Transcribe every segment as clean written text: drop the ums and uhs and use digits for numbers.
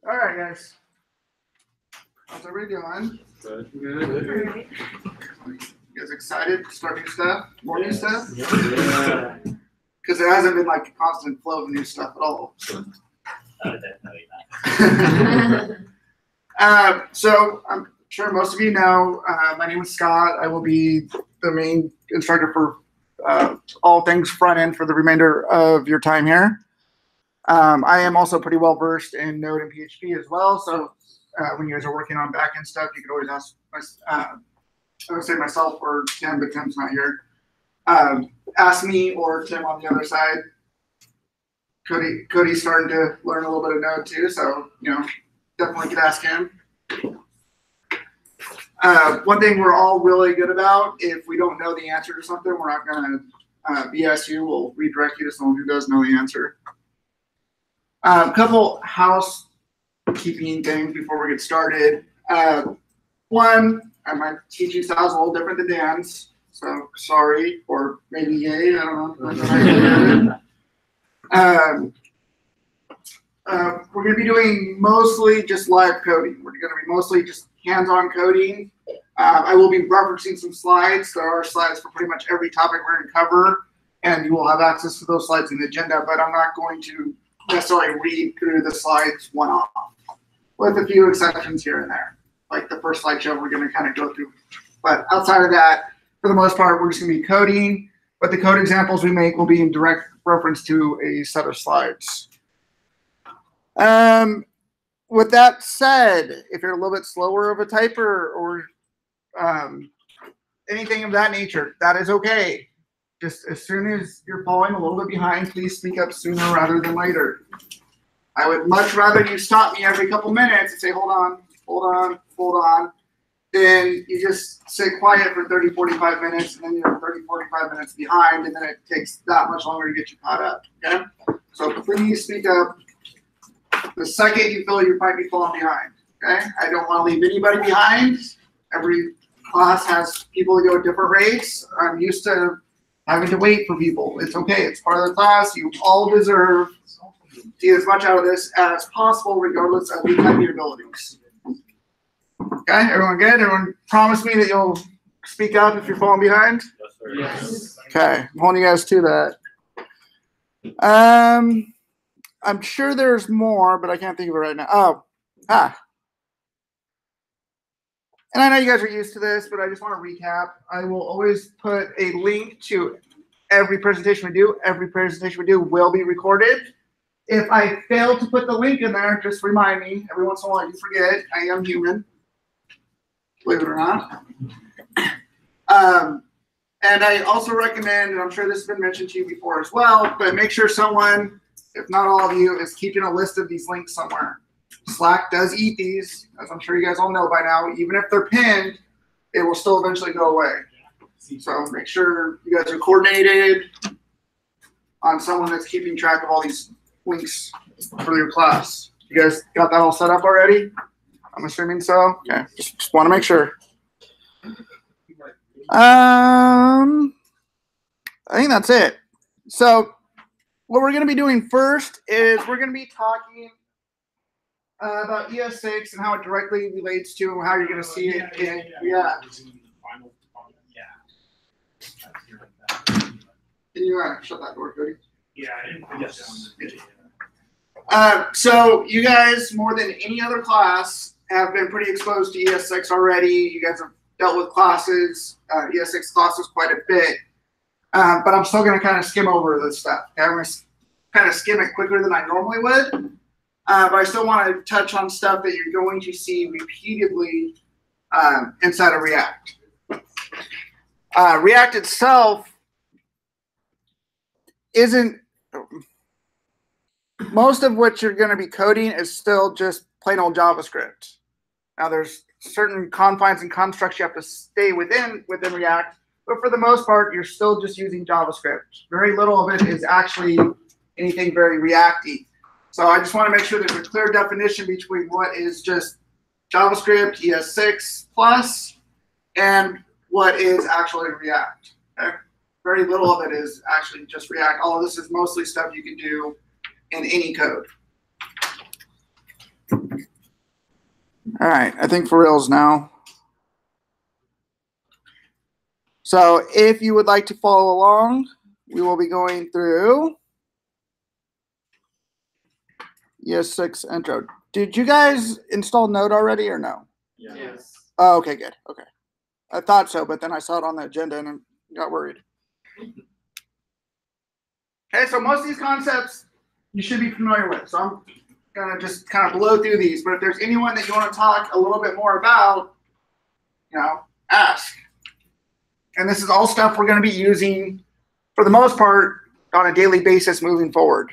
All right, guys. How's everybody doing? Good. Good. You guys excited to start new stuff? More new stuff? Yeah. Because there hasn't been like a constant flow of new stuff at all. So, Definitely not. so I'm sure most of you know, my name is Scott. I will be the main instructor for all things front end for the remainder of your time here. I am also pretty well versed in Node and PHP as well. So when you guys are working on backend stuff, you can always ask I would say myself or Tim, but Tim's not here. Ask me or Tim on the other side. Cody's starting to learn a little bit of Node too, so definitely could ask him. One thing we're all really good about, if we don't know the answer to something, we're not going to BS you. We'll redirect you to someone who does know the answer. A couple housekeeping things before we get started. One, my teaching style is a little different than Dan's, so sorry, or maybe yay, I don't know. We're going to be doing mostly just live coding. We're going to be mostly just hands-on coding. I will be referencing some slides. There are slides for pretty much every topic we're going to cover, and you will have access to those slides in the agenda, but I'm not going to necessarily read through the slides one-off, with a few exceptions here and there. Like the first slideshow, we're going to kind of go through. But outside of that, for the most part, we're just going to be coding, but the code examples we make will be in direct reference to a set of slides. With that said, if you're a little bit slower of a typer or anything of that nature, that is okay. Just as soon as you're falling a little bit behind, please speak up sooner rather than later. I would much rather you stop me every couple minutes and say, hold on, then you just sit quiet for 30, 45 minutes, and then you're 30, 45 minutes behind, and then it takes that much longer to get you caught up, okay? So please speak up the second you feel you might be falling behind, okay? I don't want to leave anybody behind. Every class has people that go at different rates. I'm used to having to wait for people. It's okay. It's part of the class. You all deserve to get as much out of this as possible, regardless of your abilities. Okay, everyone good? Everyone promise me that you'll speak up if you're falling behind? Yes. Okay, I'm holding you guys to that. I'm sure there's more, but I can't think of it right now. And I know you guys are used to this, but I just want to recap. I will always put a link to every presentation we do. Every presentation we do will be recorded. If I fail to put the link in there, just remind me. Every once in a while, you forget. I am human. Believe it or not. And I also recommend, and I'm sure this has been mentioned to you before as well, but make sure someone, if not all of you, is keeping a list of these links somewhere. Slack does eat these, as I'm sure you guys all know by now. Even if they're pinned, it will still eventually go away. So make sure you guys are coordinated on someone that's keeping track of all these links for your class. You guys got that all set up already? I'm assuming so. Okay, just want to make sure. I think that's it. So what we're going to be doing first is we're going to be talking about ES6 and how it directly relates to how you're going to see it in React. Can you shut that door, Cody? Yeah, I didn't think so you guys, more than any other class, have been pretty exposed to ES6 already. You guys have dealt with classes, ES6 classes quite a bit. But I'm still going to kind of skim over this stuff. Okay? I'm going to kind of skim it quicker than I normally would. But I still want to touch on stuff that you're going to see repeatedly inside of React. React itself isn't, most of what you're going to be coding is still just plain old JavaScript. Now there's certain confines and constructs you have to stay within React, but for the most part, you're still just using JavaScript. Very little of it is actually anything very React-y. So I just want to make sure there's a clear definition between what is just JavaScript, ES6 plus, and what is actually React. Okay? Very little of it is actually just React. All of this is mostly stuff you can do in any code. All right, I think for reals now. So if you would like to follow along, we will be going through ES6 intro. Did you guys install Node already or no? Yes. Oh, okay, good. Okay. I thought so, but then I saw it on the agenda and I got worried. Okay, so most of these concepts you should be familiar with. So I'm going to just kind of blow through these. But if there's anyone that you want to talk a little bit more about, ask. And this is all stuff we're going to be using, for the most part, on a daily basis moving forward.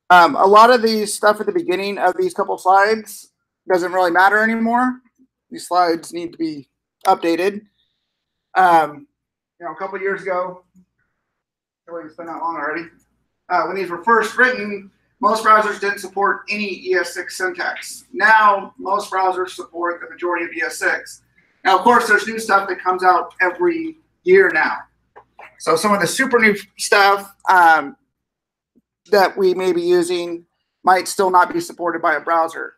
A lot of these stuff at the beginning of these couple slides doesn't really matter anymore. These slides need to be updated. A couple years ago, it's been that long already. When these were first written, most browsers didn't support any ES6 syntax. Now, most browsers support the majority of ES6. Now, of course, there's new stuff that comes out every year now. So some of the super new stuff that we may be using might still not be supported by a browser.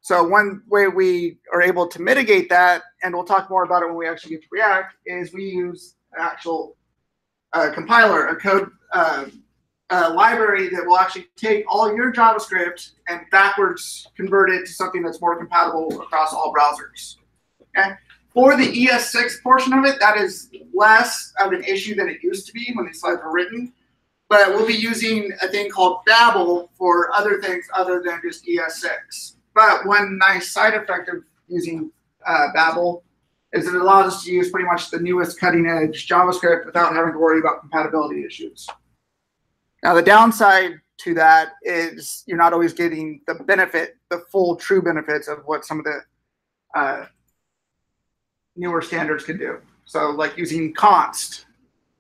So one way we are able to mitigate that, and we'll talk more about it when we actually get to React, is we use an actual compiler, a code library that will actually take all your JavaScript and backwards convert it to something that's more compatible across all browsers. Okay? For the ES6 portion of it, that is less of an issue than it used to be when these slides were written. But we'll be using a thing called Babel for other things other than just ES6. But one nice side effect of using Babel is it allows us to use pretty much the newest cutting edge JavaScript without having to worry about compatibility issues. Now, the downside to that is you're not always getting the benefit, the full true benefits of what some of the newer standards can do. So like using const,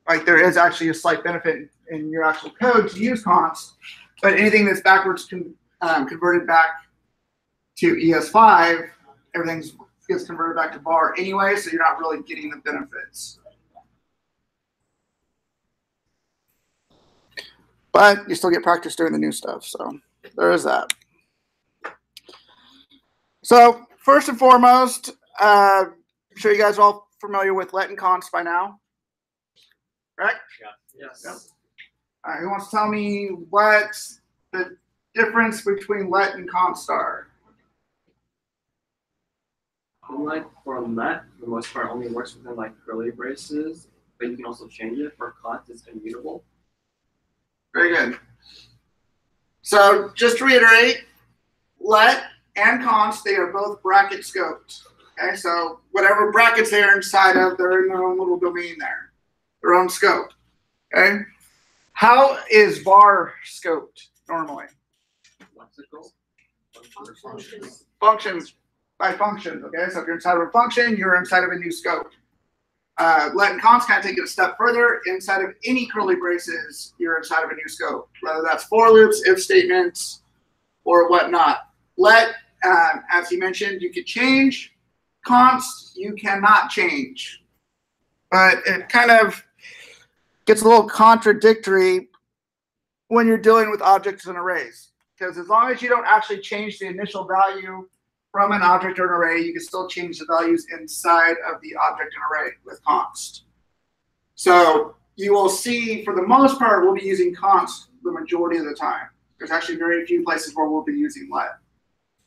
like there is actually a slight benefit in your actual code to use const, but anything that's backwards converted back to ES5, everything gets converted back to var anyway, so you're not really getting the benefits. But you still get practice doing the new stuff, so there is that. So first and foremost, I'm sure you guys are all familiar with let and const by now, right? Yeah. Yes. Yep. All right, who wants to tell me what the difference between let and const are? Unlike for let, for the most part, only works within like curly braces, but you can also change it. For const, it's immutable. Very good. So just to reiterate, let and const, they are both bracket scoped. Okay, so whatever brackets they're inside of, they're in their own little domain there, their own scope. Okay, how is var scoped normally? Lexical. Functions by functions. Okay, so if you're inside of a function, you're inside of a new scope. Let and const kind of take it a step further. Inside of any curly braces, you're inside of a new scope, whether that's for loops, if statements, or whatnot. Let, as he mentioned, you could change. Const, you cannot change. But it kind of gets a little contradictory when you're dealing with objects and arrays. Because as long as you don't actually change the initial value from an object or an array, you can still change the values inside of the object and array with const. So you will see, for the most part, we'll be using const the majority of the time. There's actually very few places where we'll be using let.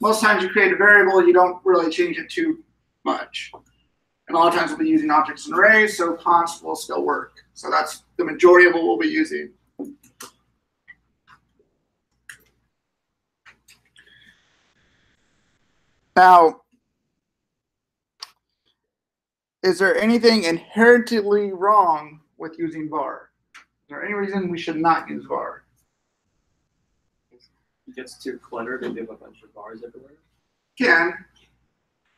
Most times you create a variable, you don't really change it too much. And a lot of times we'll be using objects and arrays, so const will still work. So that's the majority of what we'll be using. Now, is there anything inherently wrong with using var? Is there any reason we should not use var? It gets too cluttered and you have a bunch of bars everywhere. Can,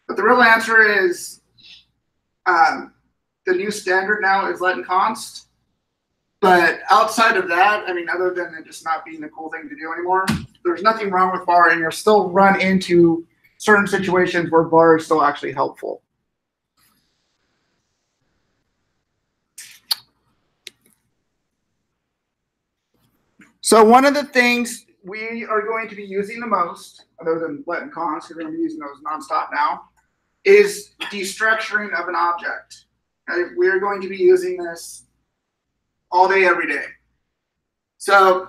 but the real answer is the new standard now is let and const. But outside of that, I mean, other than it just not being a cool thing to do anymore, there's nothing wrong with var, and you'll still run into certain situations where var is still actually helpful. So one of the things we are going to be using the most, other than let and const, we're going to be using those nonstop now, is destructuring of an object. Okay? We're going to be using this all day, every day. So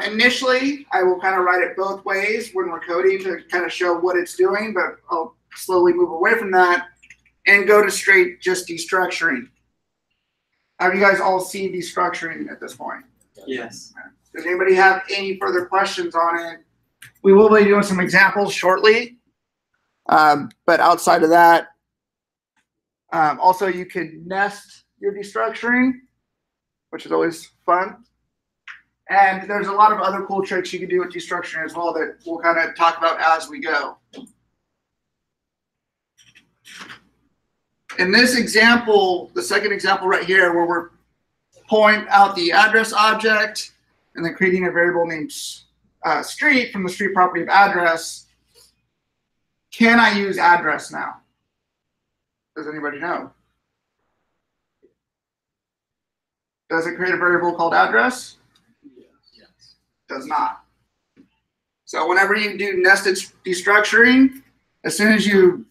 initially, I will kind of write it both ways when we're coding to kind of show what it's doing, but I'll slowly move away from that and go to straight just destructuring. Have you guys all seen destructuring at this point? Yes. Does anybody have any further questions on it? We will be doing some examples shortly. But outside of that, also you could nest your destructuring, which is always fun. And there's a lot of other cool tricks you can do with destructuring as well that we'll kind of talk about as we go. In this example, the second example right here, where we're pulling out the address object and then creating a variable named street from the street property of address, can I use address now? Does anybody know? Does it create a variable called address? Yes. Does not. So whenever you do nested destructuring, as soon as you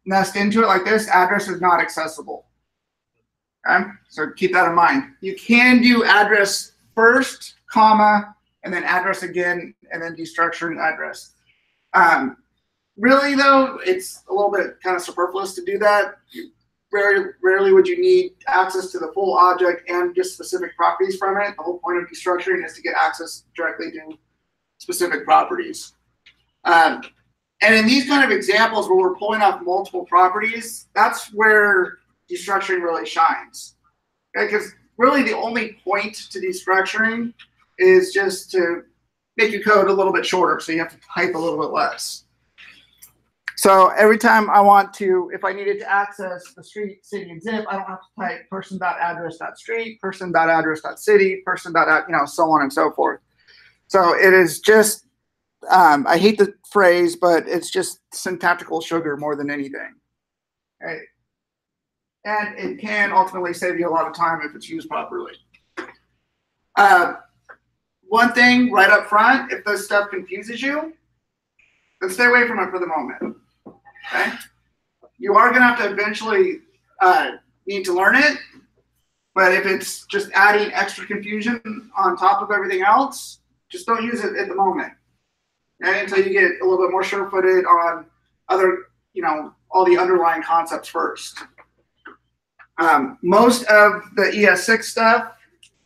nest into it like this, address is not accessible. Okay? So keep that in mind. You can do address first, comma, and then address again, and then destructuring address. Really though, it's a little bit kind of superfluous to do that. Rarely would you need access to the full object and just specific properties from it. The whole point of destructuring is to get access directly to specific properties. And in these kind of examples where we're pulling off multiple properties, that's where destructuring really shines. Okay? Because really the only point to destructuring is just to make your code a little bit shorter, so you have to type a little bit less. So every time I want to, if I needed to access the street, city, and zip, I don't have to type person.address.street, person.address.city, so on and so forth. So it is just, I hate the phrase, but it's just syntactical sugar more than anything. Okay? And it can ultimately save you a lot of time if it's used properly. One thing right up front, if this stuff confuses you, then stay away from it for the moment. Okay? You are going to have to eventually need to learn it, but if it's just adding extra confusion on top of everything else, just don't use it at the moment. Okay? Until you get a little bit more sure-footed on other, all the underlying concepts first. Most of the ES6 stuff,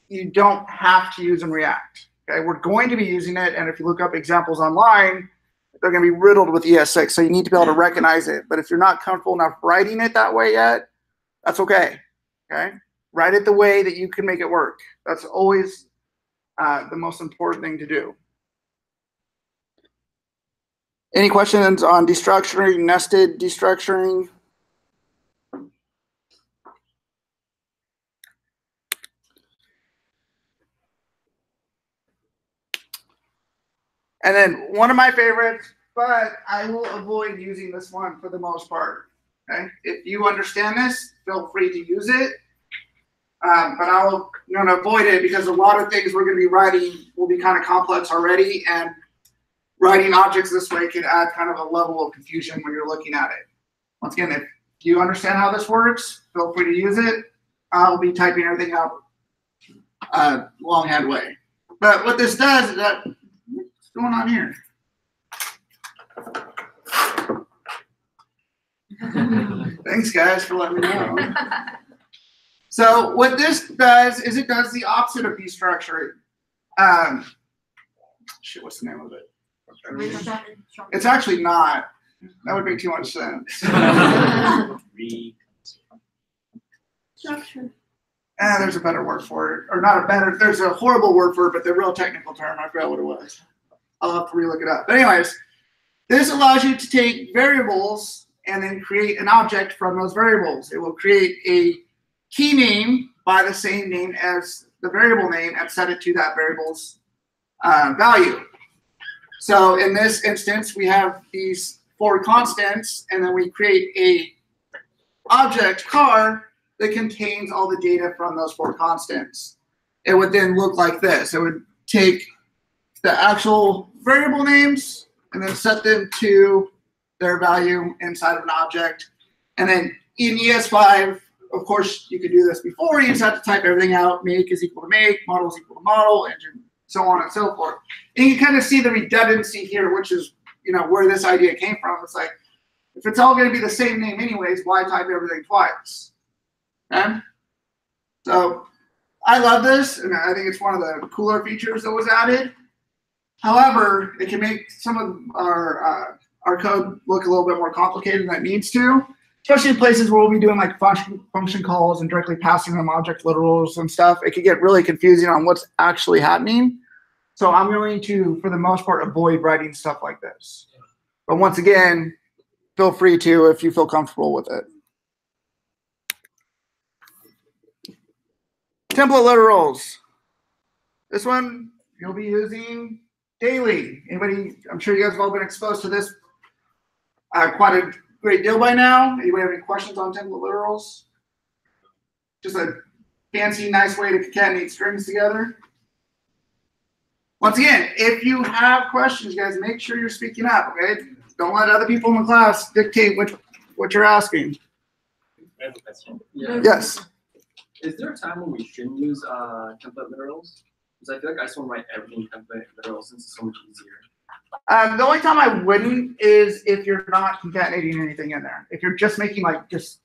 you don't have to use in React. Okay? We're going to be using it, and if you look up examples online, they're going to be riddled with ES6, so you need to be able to recognize it. But if you're not comfortable enough writing it that way yet, that's okay. Okay? Write it the way that you can make it work. That's always the most important thing to do. Any questions on destructuring, nested destructuring? And then one of my favorites, but I will avoid using this one for the most part. Okay? If you understand this, feel free to use it. But I'm going to avoid it because a lot of things we're going to be writing will be kind of complex already, and writing objects this way can add kind of a level of confusion when you're looking at it. Once again, if you understand how this works, feel free to use it. I'll be typing everything out longhand way. But what this does is that, what's going on here? Thanks, guys, for letting me know. So what this does is it does the opposite of destructuring. Shit, what's the name of it? It's actually not. That would make too much sense. Structure. There's a better word for it. Or not a better, there's a horrible word for it, but the real technical term, I forgot what it was. I'll have to relook it up. But anyways, this allows you to take variables and then create an object from those variables. It will create a key name by the same name as the variable name and set it to that variable's value. So in this instance, we have these 4 constants, and then we create a object car that contains all the data from those 4 constants. It would then look like this. It would take the actual variable names and then set them to their value inside of an object. And then in ES5, of course, you could do this before. You just have to type everything out. Make is equal to make, model is equal to model, engine, so on and so forth. And you kind of see the redundancy here, which is, you know, where this idea came from. It's like, if it's all going to be the same name anyways, why type everything twice? Okay? So I love this, and I think it's one of the cooler features that was added. However, it can make some of our code look a little bit more complicated than it needs to, especially in places where we'll be doing like function calls and directly passing them object literals and stuff. It can get really confusing on what's actually happening. So I'm going to, for the most part, avoid writing stuff like this. But once again, feel free to if you feel comfortable with it. Template literals. This one you'll be using daily. Anybody? I'm sure you guys have all been exposed to this quite a great deal by now. Anybody have any questions on template literals? Just a fancy, nice way to concatenate strings together. Once again, if you have questions, guys, make sure you're speaking up, okay? Don't let other people in the class dictate what you're asking. I have a question. Yeah. Yes. Is there a time when we shouldn't use template literals? Because I feel like I just want to write everything template literals since it's so much easier. The only time I wouldn't is if you're not concatenating anything in there. If you're just making just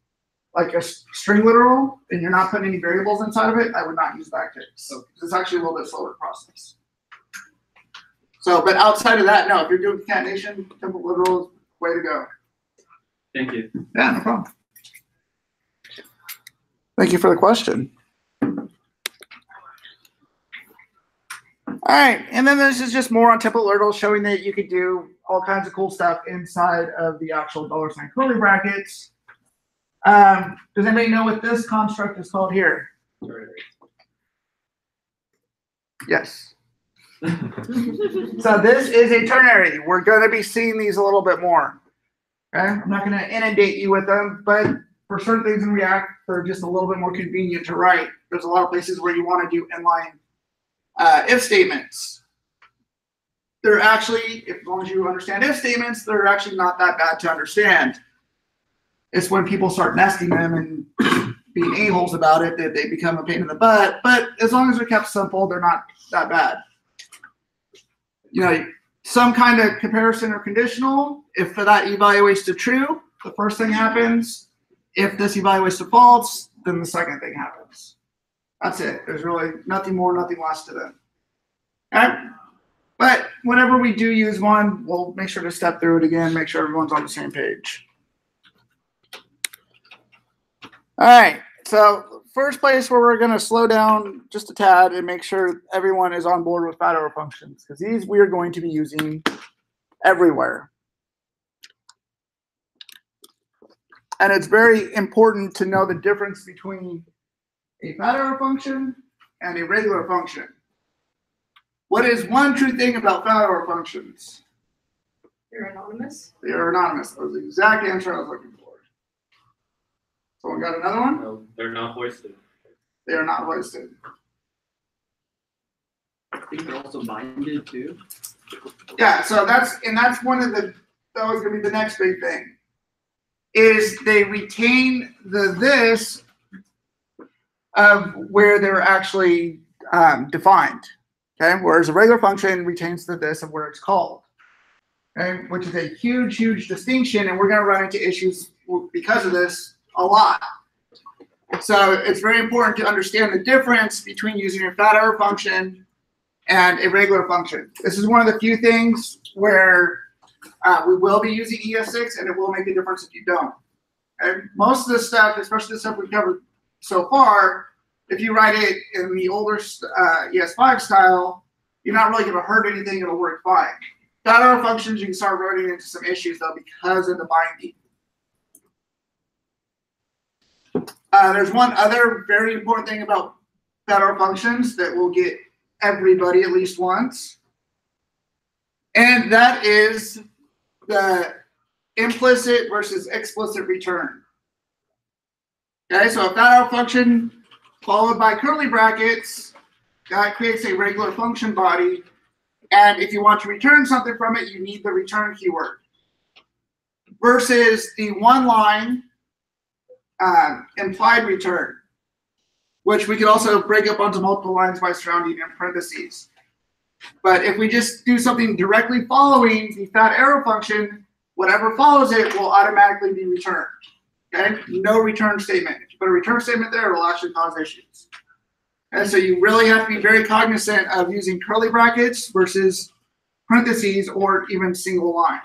a string literal and you're not putting any variables inside of it, I would not use backticks. So it's actually a little bit slower process. So, but outside of that, no. If you're doing concatenation, template literals, way to go. Thank you. Yeah, no problem. Thank you for the question. All right, and then this is just more on template literals, showing that you could do all kinds of cool stuff inside of the actual $ curly brackets. Does anybody know what this construct is called here? Yes. So this is a ternary. We're going to be seeing these a little bit more. Okay, I'm not going to inundate you with them, but for certain things in React, they're just a little bit more convenient to write. There's a lot of places where you want to do inline if statements. They're actually, as long as you understand if statements, they're actually not that bad to understand. It's when people start nesting them and being a-holes about it that they become a pain in the butt. But as long as they're kept simple, they're not that bad. You know, some kind of comparison or conditional, if that evaluates to true, the first thing happens. If this evaluates to false, then the second thing happens. That's it. There's really nothing more, nothing less to them. All right? But whenever we do use one, we'll make sure to step through it again, make sure everyone's on the same page. All right. So first place where we're going to slow down just a tad and make sure everyone is on board with fat arrow functions, because these we are going to be using everywhere. And it's very important to know the difference between a fat arrow function and a regular function. What is one true thing about fat arrow functions? You're anonymous. They are anonymous. That was the exact answer I was looking for. Someone got another one? No, they're not hoisted. They are not hoisted. I think they're also binded too. Yeah, so that's one of the, that was going to be the next big thing, is they retain the this of where they're actually defined, okay? Whereas a regular function retains the this of where it's called, okay? Which is a huge, huge distinction, and we're going to run into issues because of this a lot. So it's very important to understand the difference between using a fat arrow function and a regular function. This is one of the few things where we will be using ES6, and it will make a difference if you don't. Okay? Most of this stuff, especially the stuff we've covered so far, if you write it in the older ES5 style, you're not really going to hurt anything. It'll work fine. Fat arrow functions, you can start running into some issues, though, because of the binding. There's one other very important thing about fat arrow functions that will get everybody at least once, and that is the implicit versus explicit return. Okay, so a fat arrow function followed by curly brackets, that creates a regular function body, And if you want to return something from it, you need the return keyword. Versus the one-line implied return, which we could also break up onto multiple lines by surrounding in parentheses. But if we just do something directly following the fat arrow function, whatever follows it will automatically be returned. Okay? No return statement. If you put a return statement there, it will actually cause issues. And so you really have to be very cognizant of using curly brackets versus parentheses or even single line.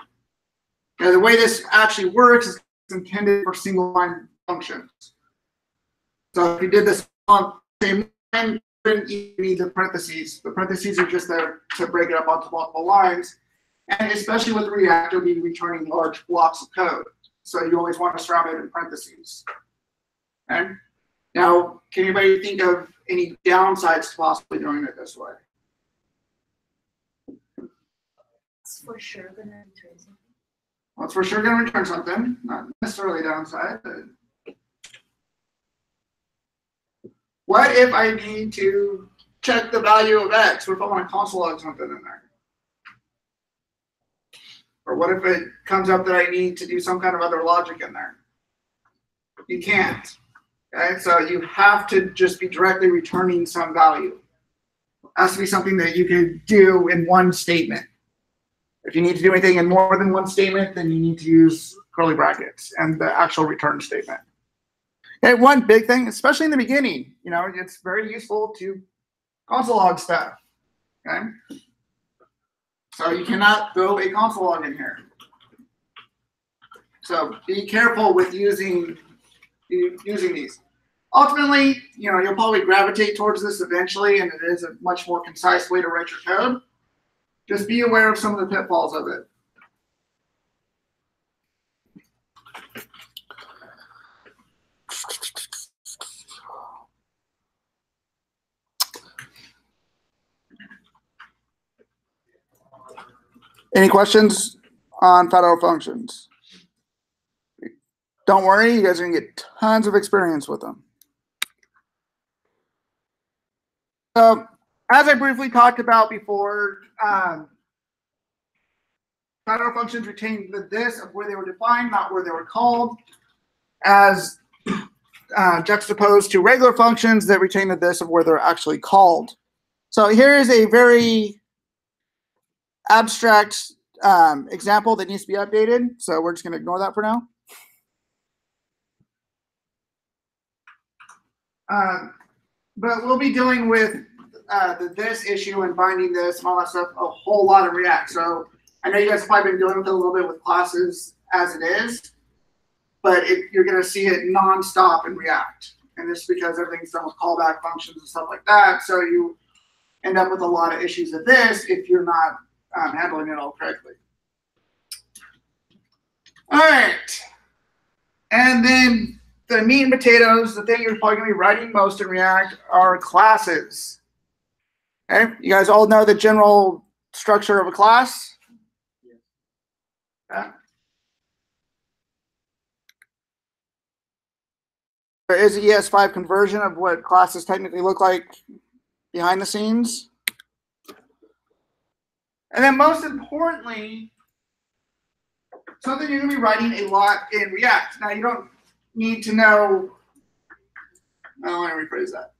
Now, the way this actually works is it's intended for single line functions. So if you did this on the same line, you need the parentheses. The parentheses are just there to break it up onto multiple lines. And especially with React, you'll be returning large blocks of code. So you always want to surround it in parentheses. Okay? Now, can anybody think of any downsides to possibly doing it this way? It's for sure gonna return something. Well, it's for sure going to return something. Not necessarily a downside, but what if I need to check the value of X? What if I want to console log something in there? Or what if it comes up that I need to do some kind of other logic in there? You can't. Okay, so you have to just be directly returning some value. It has to be something that you can do in one statement. If you need to do anything in more than one statement, then you need to use curly brackets and the actual return statement. Okay, one big thing, especially in the beginning, it's very useful to console log stuff. Okay, so you cannot throw a console log in here. So be careful with using these. Ultimately, you'll probably gravitate towards this eventually, and it is a much more concise way to write your code. Just be aware of some of the pitfalls of it. Any questions on fat arrow functions? Don't worry, you guys are going to get tons of experience with them. So, as I briefly talked about before, fat arrow functions retain the this of where they were defined, not where they were called, as juxtaposed to regular functions that retain the this of where they're actually called. So here is a very abstract example that needs to be updated. So we're just going to ignore that for now. But we'll be dealing with the this issue and binding this and all that stuff a whole lot in React. So I know you guys have probably been dealing with it a little bit with classes as it is, but you're going to see it nonstop in React. And this is because everything's done with callback functions and stuff like that. So you end up with a lot of issues of this if you're not handling it all correctly. All right. And then the meat and potatoes, the thing you're probably going to be writing most in React are classes. Okay, you guys all know the general structure of a class? Yeah. There is an ES5 conversion of what classes technically look like behind the scenes. And then most importantly, something you're going to be writing a lot in React. Now, you don't need to know, I want to rephrase that.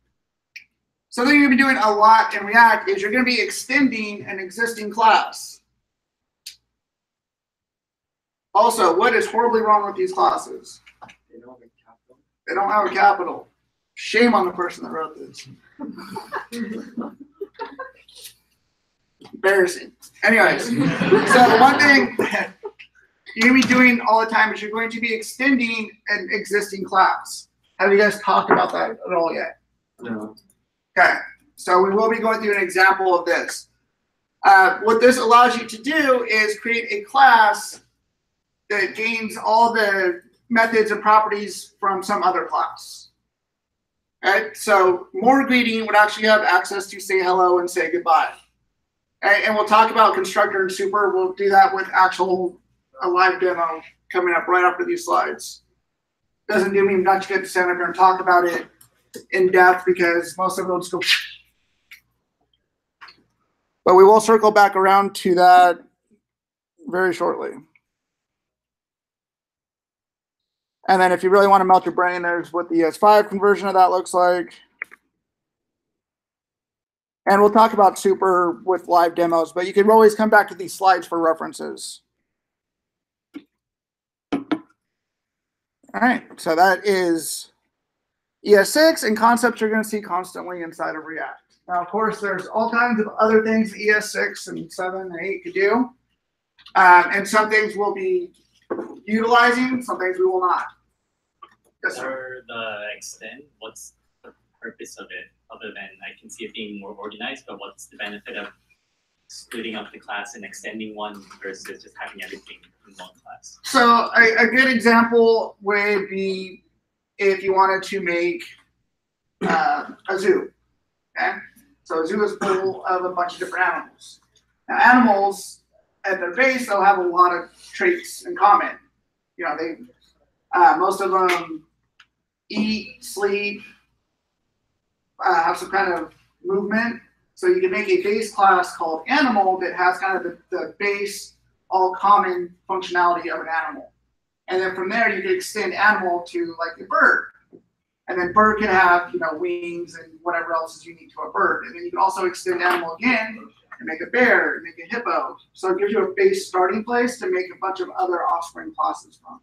Something you're going to be doing a lot in React is you're going to be extending an existing class. Also, what is horribly wrong with these classes? They don't have a capital. They don't have a capital. Shame on the person that wrote this. Embarrassing. Anyways, so one thing you're going to be doing all the time is you're going to be extending an existing class. Have you guys talked about that at all yet? No. Okay, so we will be going through an example of this. What this allows you to do is create a class that gains all the methods and properties from some other class. Okay, so more greeting would actually have access to say hello and say goodbye. Okay, and we'll talk about constructor and super. We'll do that with a live demo coming up right after these slides. Doesn't do me much good to stand up here and talk about it in depth because most of it will just go. But we will circle back around to that very shortly. And then if you really want to melt your brain, there's what the ES5 conversion of that looks like. And we'll talk about super with live demos, but you can always come back to these slides for references. All right, so that is ES6 and concepts you're going to see constantly inside of React. Now, of course, there's all kinds of other things ES6 and 7 and 8 could do. And some things we'll be utilizing, some things we will not. Yes, sir. For the extend, what's the purpose of it? Other than I can see it being more organized, but what's the benefit of splitting up the class and extending one versus just having everything in one class? So a good example would be if you wanted to make a zoo. Okay, so a zoo is full of a bunch of different animals. Now, animals at their base, they'll have a lot of traits in common. You know, they most of them eat, sleep, have some kind of movement. So you can make a base class called animal that has kind of the base, all common functionality of an animal. And then from there, you can extend animal to like a bird. And then bird can have, you know, wings and whatever else is unique to a bird. And then you can also extend animal again and make a bear, and make a hippo. So it gives you a base starting place to make a bunch of other offspring classes from.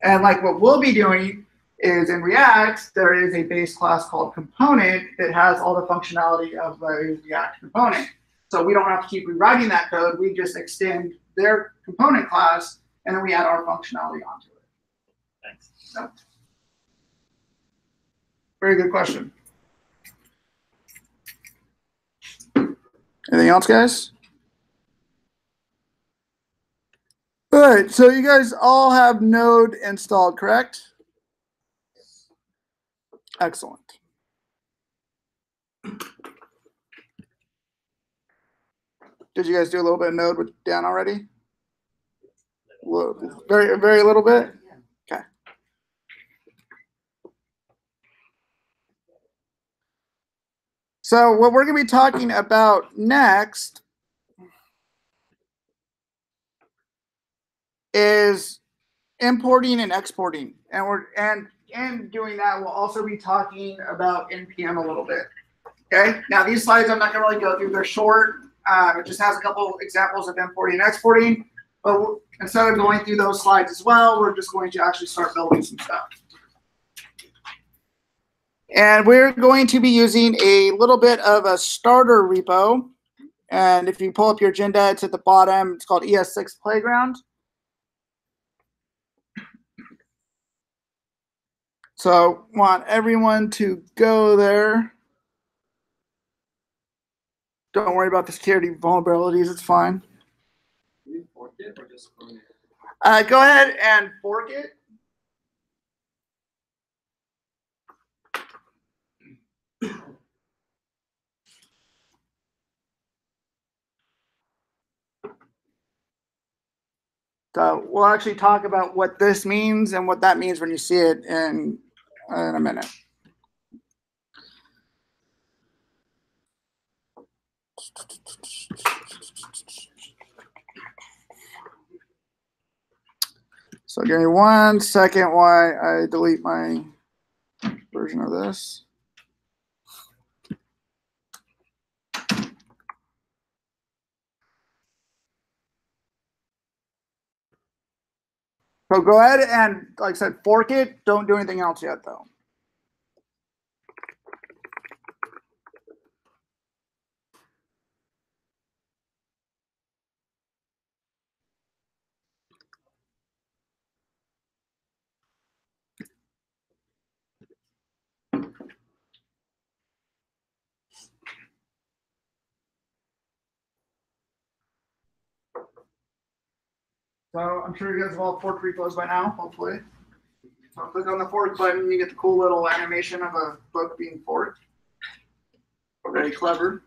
And like what we'll be doing is in React, there is a base class called component that has all the functionality of a React component. So we don't have to keep rewriting that code. We just extend their component class, and then we add our functionality onto it. Thanks. So, very good question. Anything else, guys? All right, so you guys all have Node installed, correct? Excellent. Did you guys do a little bit of Node with Dan already? Very little bit? Okay. So what we're going to be talking about next is importing and exporting. And doing that, we'll also be talking about NPM a little bit. Okay. Now these slides I'm not going to really go through. They're short. It just has a couple examples of importing and exporting. But instead of going through those slides as well, we're just going to actually start building some stuff. And we're going to be using a little bit of a starter repo. And if you pull up your agenda, it's at the bottom. It's called ES6 Playground. So want everyone to go there. Don't worry about the security vulnerabilities. It's fine. Do you fork it or just clone it? Go ahead and fork it. So we'll actually talk about what this means and what that means when you see it in a minute. So give me 1 second while I delete my version of this. So go ahead and, like I said, fork it. Don't do anything else yet, though. So I'm sure you guys have all forked repos by now, hopefully. So click on the fork button, you get the cool little animation of a book being forked. Very clever.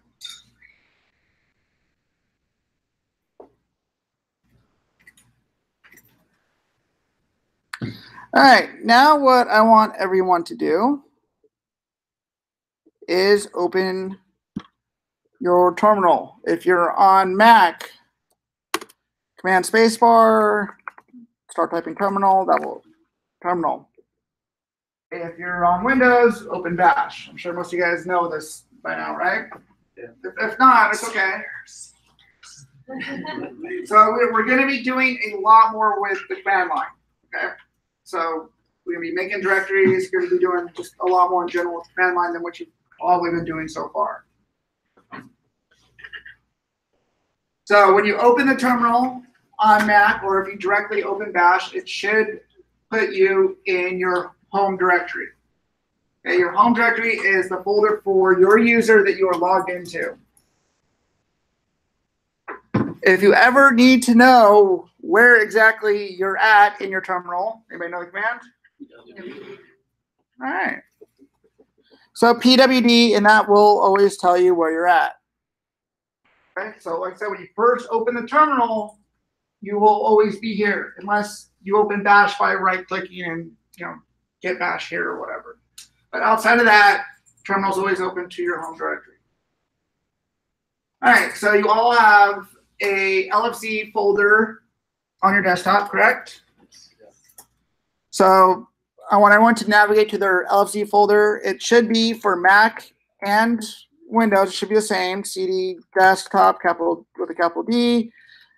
All right, now what I want everyone to do is open your terminal. If you're on Mac, Command spacebar, start typing terminal, that will terminal. If you're on Windows, open bash. I'm sure most of you guys know this by now, right? Yeah. If not, it's okay. So we're going to be doing a lot more with the command line, okay? So we're going to be making directories, going to be doing just a lot more in general with the command line than what you've probably been doing so far. So when you open the terminal on Mac, or if you directly open bash, it should put you in your home directory. Okay, your home directory is the folder for your user that you are logged into. If you ever need to know where exactly you're at in your terminal, anybody know the command? All right. So pwd, and that will always tell you where you're at. Okay, so like I said, when you first open the terminal, you will always be here, unless you open bash by right-clicking and get bash here or whatever. But outside of that, terminal's always open to your home directory. All right, so you all have a LFZ folder on your desktop, correct? So when I want to navigate to their LFZ folder, it should be for Mac and Windows. It should be the same: CD desktop, capital with a capital D,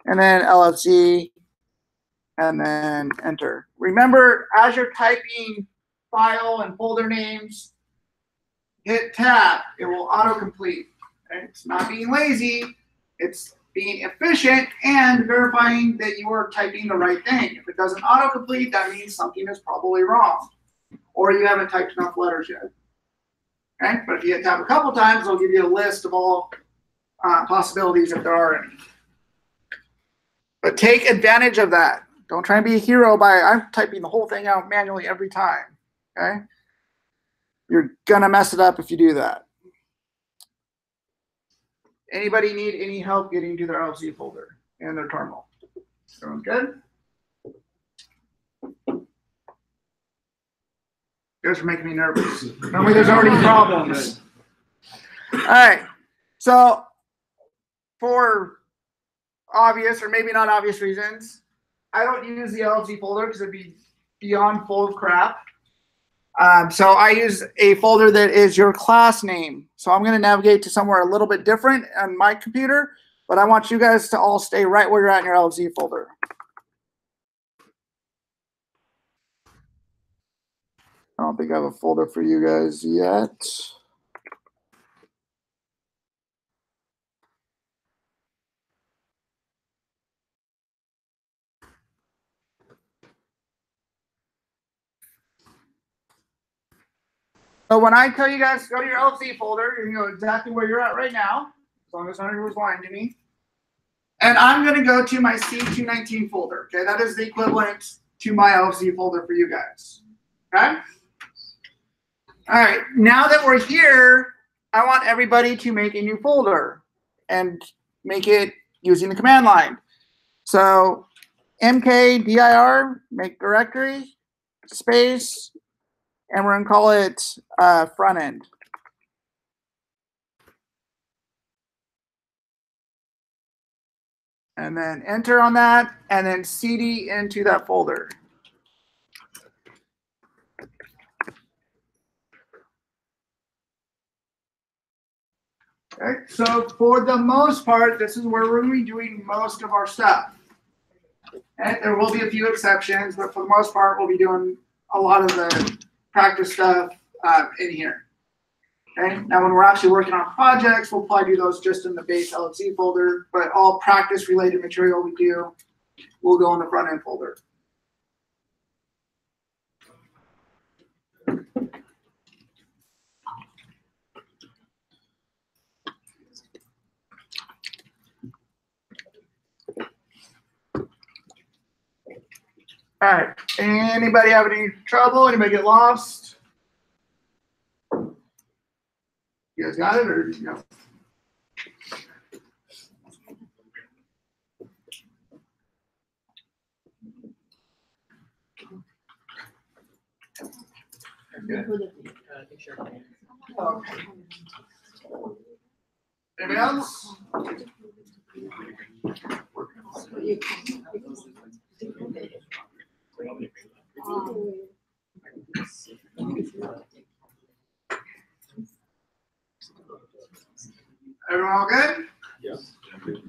and then LFZ, and then enter. Remember, as you're typing file and folder names, hit tab. It will autocomplete. Okay? It's not being lazy. It's being efficient and verifying that you are typing the right thing. If it doesn't autocomplete, that means something is probably wrong, or you haven't typed enough letters yet. Okay? But if you hit tab a couple times, it'll give you a list of all possibilities if there are any. But take advantage of that. Don't try and be a hero by I'm typing the whole thing out manually every time. Okay? You're gonna mess it up if you do that. Anybody need any help getting to their LFZ folder and their terminal? Everyone good? You guys are making me nervous. Normally there's already problems. All right. So for obvious or maybe not obvious reasons, I don't use the LFZ folder because it'd be beyond full of crap. So I use a folder that is your class name. So I'm going to navigate to somewhere a little bit different on my computer, but I want you guys to all stay right where you're at in your LFZ folder. I don't think I have a folder for you guys yet. So when I tell you guys to go to your LFZ folder, you're going to know exactly where you're at right now, as long as none of you was lying to me. And I'm going to go to my C2.19 folder. Okay, that is the equivalent to my LFZ folder for you guys. Okay? All right, now that we're here, I want everybody to make a new folder and make it using the command line. So mkdir, make directory, space, and we're going to call it front end. And then enter on that, and then cd into that folder. Okay, so for the most part, this is where we're going to be doing most of our stuff. Okay, there will be a few exceptions, but for the most part, we'll be doing a lot of the practice stuff in here. Okay, now when we're actually working on projects, we'll probably do those just in the base LFZ folder, but all practice-related material we do will go in the front-end folder. All right, anybody have any trouble? Anybody get lost? You guys got it, or no? Okay. Anybody else? Everyone all good? Yes. Okay.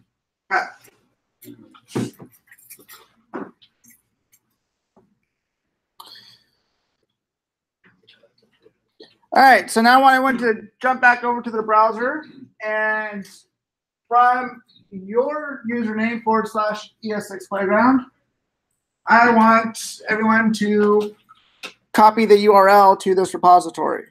All right, so now I want to jump back over to the browser, and from your username /ES6 Playground, I want everyone to copy the URL to this repository.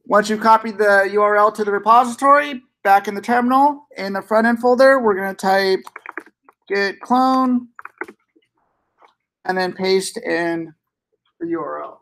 Once you copy the URL to the repository, back in the terminal, in the front end folder, we're going to type git clone and then paste in the URL.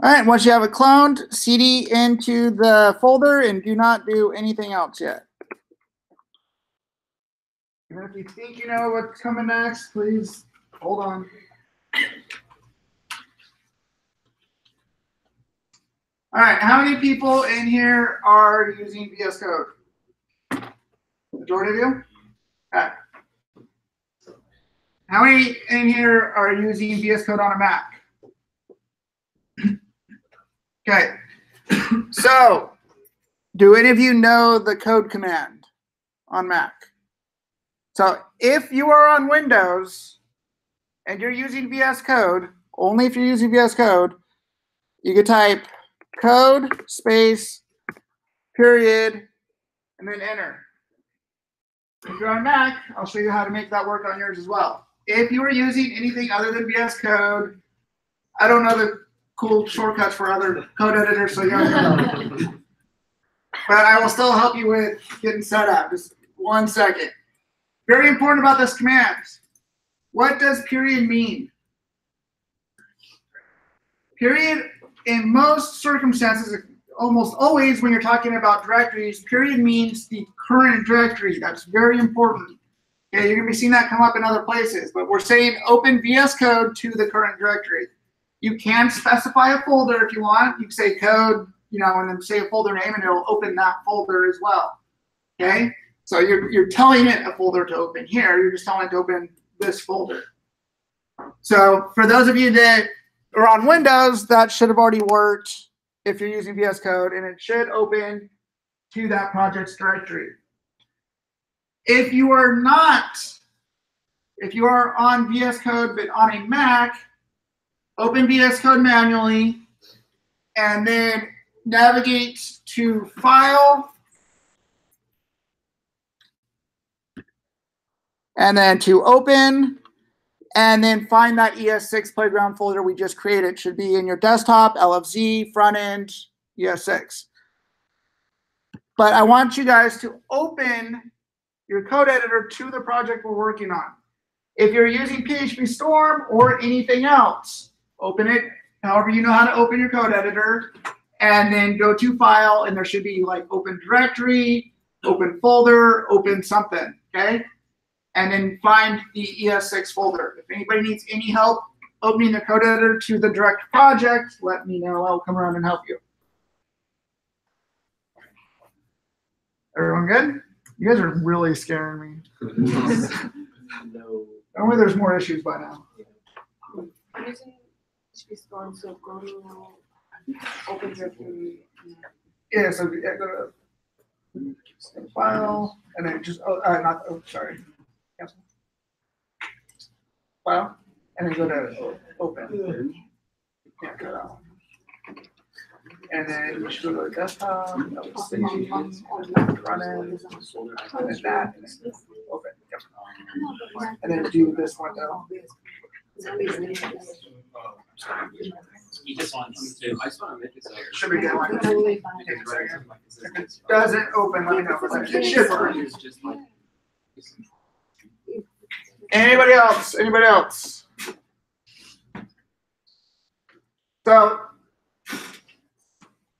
All right, once you have it cloned, cd into the folder and do not do anything else yet. And if you think you know what's coming next, please hold on. All right, how many people in here are using VS Code? Majority of you? Okay. How many in here are using VS Code on a Mac? Okay. So, do any of you know the code command on Mac? So, if you are on Windows and you're using VS Code, only if you're using VS Code, you can type code space period and then enter. If you're on Mac, I'll show you how to make that work on yours as well. If you are using anything other than VS Code, I don't know the cool shortcuts for other code editors, so you don't know. But I will still help you with getting set up. Just 1 second. Very important about this command. What does period mean? Period, in most circumstances, almost always when you're talking about directories, period means the current directory. That's very important. Okay, you're going to be seeing that come up in other places, but we're saying open VS Code to the current directory. You can specify a folder if you want. You can say code, and then say a folder name, and it'll open that folder as well. Okay, so you're telling it a folder to open here. You're just telling it to open this folder. So for those of you that are on Windows, that should have already worked if you're using VS Code, and it should open to that project's directory. If you are not, if you are on VS Code but on a Mac, open VS Code manually, and then navigate to File, and then to Open, and then find that ES6 Playground folder we just created. It should be in your desktop, LFZ, front end, ES6. But I want you guys to open your code editor to the project we're working on. If you're using PHP Storm or anything else, open it however you know how to open your code editor, and then go to File, and there should be like Open Directory, Open Folder, Open something, okay? And then find the ES6 folder. If anybody needs any help opening the code editor to the direct project, let me know. I'll come around and help you. Everyone good? You guys are really scaring me. No. Don't worry, there's more issues by now. I'm using PHP Storm, so go to Open Directory. Yeah, so yeah, go to File, and then just, sorry. Cancel. File, and then go to Open. Yeah, go to and then you should go to the desktop, run it, and then that, and then open. Yep. And then do this window. You just want to. I just want to make it so. Should be good. If it doesn't open, let me know. But it should work. Anybody else? Anybody else? So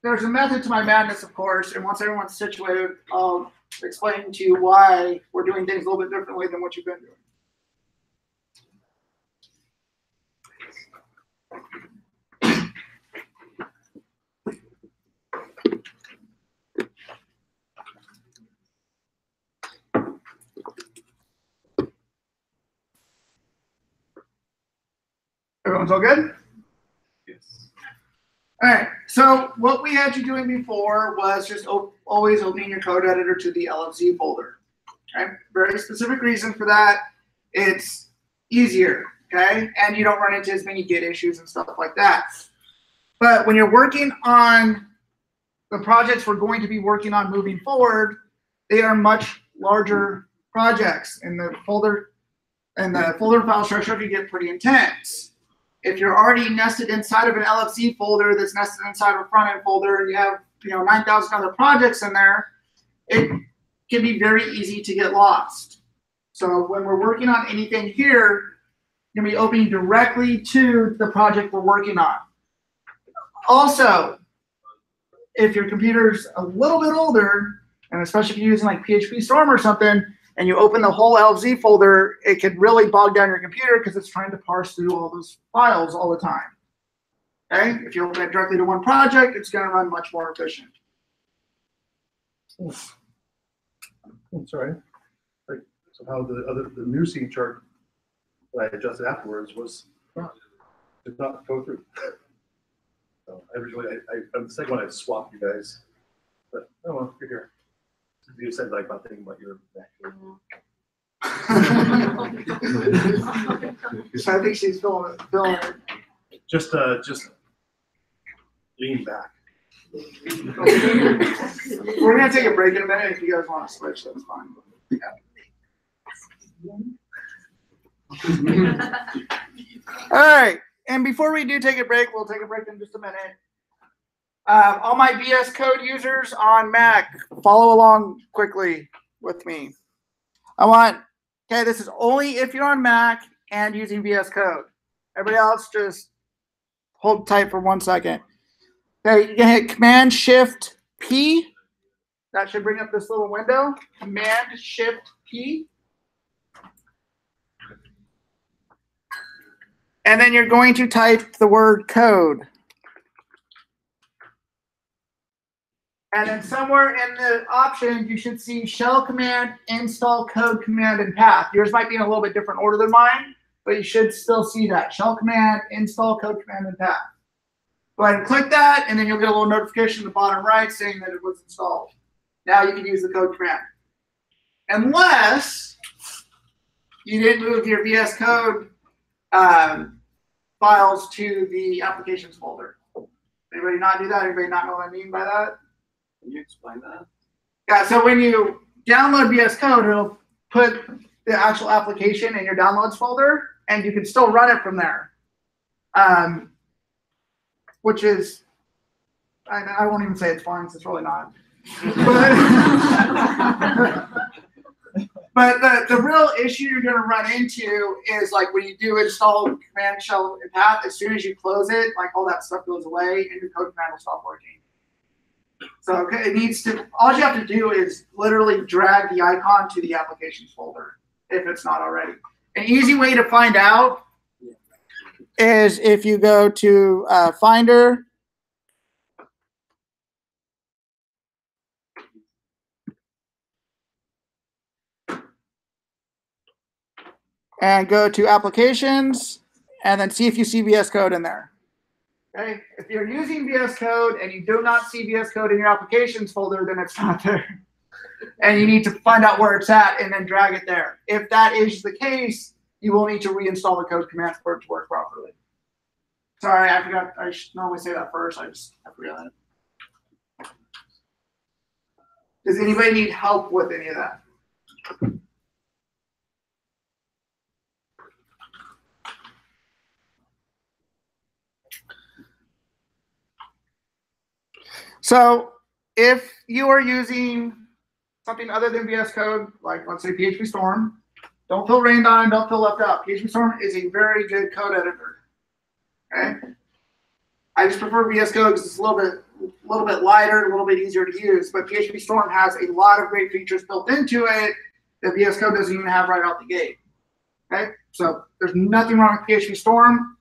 there's a method to my madness, of course, and once everyone's situated, I'll explain to you why we're doing things a little bit differently than what you've been doing. Everyone's all good? Yes. All right, so what we had you doing before was just always opening your code editor to the LFZ folder. Okay, very specific reason for that. It's easier, okay? And you don't run into as many Git issues and stuff like that. But when you're working on the projects we're going to be working on moving forward, they are much larger projects, and the folder file structure can get pretty intense. If you're already nested inside of an LFC folder that's nested inside of a front-end folder, and you have 9,000 other projects in there, it can be very easy to get lost. So when we're working on anything here, you're going to be opening directly to the project we're working on. Also, if your computer's a little bit older, and especially if you're using like PHP Storm or something, and you open the whole LFZ folder, it could really bog down your computer because it's trying to parse through all those files all the time. Okay? If you open it directly to one project, it's going to run much more efficient. I'm sorry. Like somehow the new scene chart that I adjusted afterwards did not go through. So the second one I swapped you guys, but oh well, you're here. You said like about thinking about your back. So I think she's feeling it. Just lean back. We're gonna take a break in a minute. If you guys want to switch, that's fine. Yeah. All right, and before we do take a break, we'll take a break in just a minute. All my VS Code users on Mac, follow along quickly with me. Okay, this is only if you're on Mac and using VS Code. Everybody else, just hold tight for 1 second. Okay, you're gonna hit Command-Shift-P. That should bring up this little window. Command-Shift-P. And then you're going to type the word code. And then somewhere in the options, you should see shell command, install code command, and path. Yours might be in a little bit different order than mine, but you should still see that. Shell command, install code command, and path. Go ahead and click that, and then you'll get a little notification in the bottom right saying that it was installed. Now you can use the code command. Unless you didn't move your VS Code files to the applications folder. Anybody not do that? Anybody not know what I mean by that? Can you explain that? Yeah, so when you download VS Code, it'll put the actual application in your downloads folder, and you can still run it from there. Which is, I won't even say it's fine, because it's really not. But the real issue you're going to run into is like when you do install command shell and path, as soon as you close it, like all that stuff goes away, and your code command will stop working. So it needs to, all you have to do is literally drag the icon to the applications folder if it's not already. An easy way to find out is if you go to Finder, and go to Applications, and then see if you see VS Code in there. Okay, if you're using VS Code and you do not see VS Code in your applications folder, then it's not there. And you need to find out where it's at and then drag it there. If that is the case, you will need to reinstall the code command for it to work properly. Sorry, I forgot. I should normally say that first. I forgot it. Does anybody need help with any of that? So if you are using something other than VS Code, like let's say PHP Storm, don't feel rained on, don't feel left out. PHP Storm is a very good code editor. Okay? I just prefer VS Code because it's a little a little bit lighter, a little bit easier to use. But PHP Storm has a lot of great features built into it that VS Code doesn't even have right out the gate. Okay, so there's nothing wrong with PHP Storm.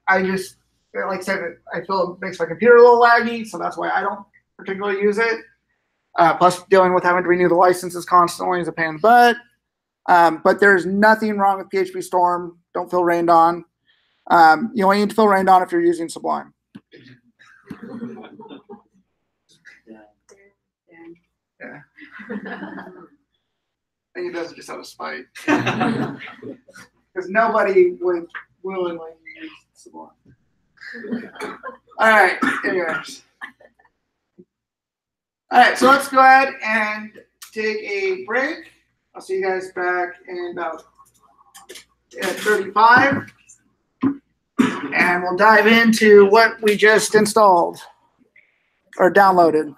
I just, like I said, I feel it makes my computer a little laggy, so that's why I don't particularly use it. Plus, dealing with having to renew the licenses constantly is a pain in the butt. But there's nothing wrong with PHP Storm. Don't feel rained on. You only need to feel rained on if you're using Sublime. Yeah. I think it does it just out of spite. Because nobody would willingly use Sublime. All right, anyways. All right, so let's go ahead and take a break. I'll see you guys back in about 35. And we'll dive into what we just installed or downloaded.